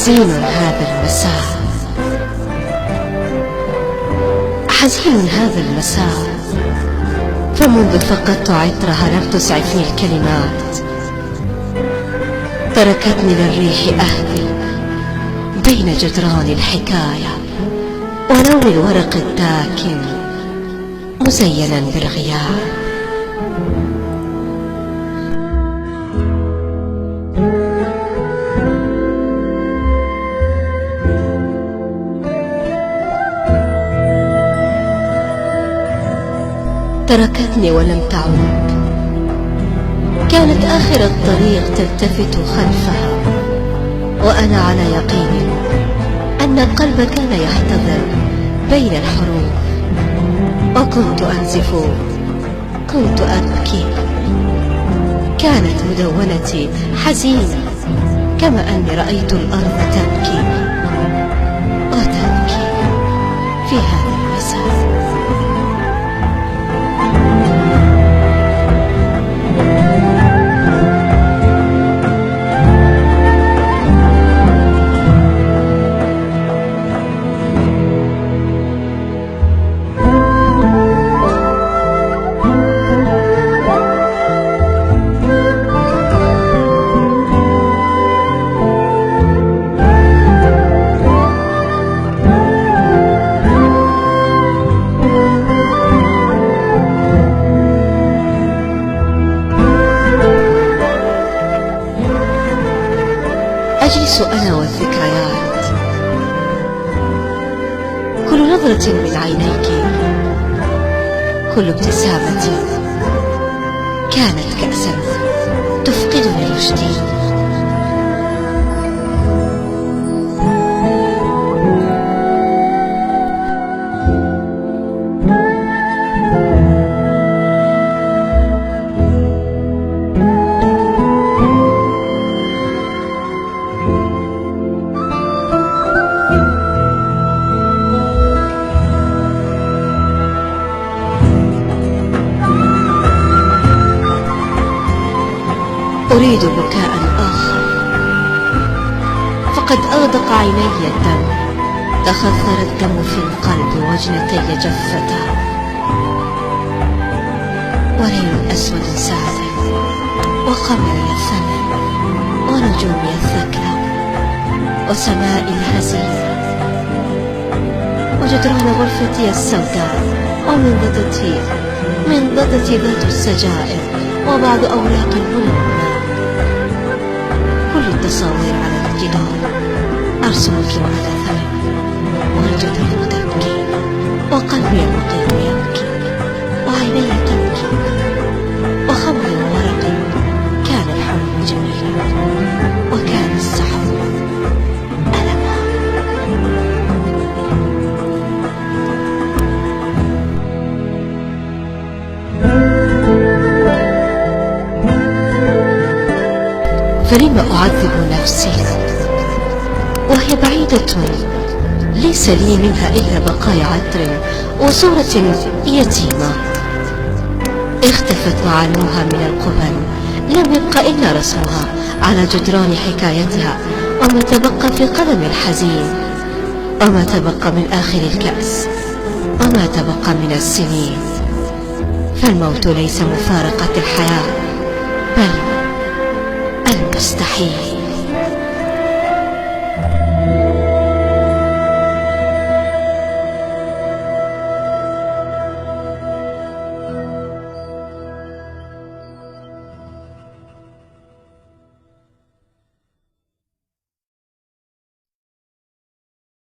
حزين هذا المساء، حزين هذا المساء، فمنذ فقدت عطرها لم تسعفني الكلمات، تركتني للريح أهدي بين جدران الحكاية ولون الورق الداكن مزينا بالغياب. تركتني ولم تعود، كانت آخر الطريق تلتفت خلفها، وأنا على يقين أن القلب كان يحتضر بين الحروف، وكنت أنزف، كنت أبكي. كانت مدونتي حزينة كما أني رأيت الأرض تبكي وتبكي في هذا المساء. أجلس أنا والذكريات، كل نظرة من عينيك، كل ابتسامة كانت كأسا تفقدني رشدي. أريد بكاء آخر، فقد أغدق عيني الدم، تخثر الدم في القلب وجنتي جفتا، وليل أسود ساد وقمري الثمن ونجومي الثكلى وسمائي الهزيلة وجدران غرفتي السوداء ومن ضدتي ذات السجائر وبعض أوراق المنونة. كل التصاوير على الجدار أرسمك وعلى ثمن، والجدران تبكي وقلبي المقيم يبكي وعيني تبكي وخمري وورقي. كان الحلم جميلا وكان السحر ألما. فلم أعذب نفسي وهي بعيدة ليس لي منها إلا بقايا عطر وصورة يتيمة اختفت معالمها من القبل، لم يبق إلا رسمها على جدران حكايتها، وما تبقى في قلم الحزين، وما تبقى من آخر الكأس، وما تبقى من السنين. فالموت ليس مفارقة الحياة بل المستحيل.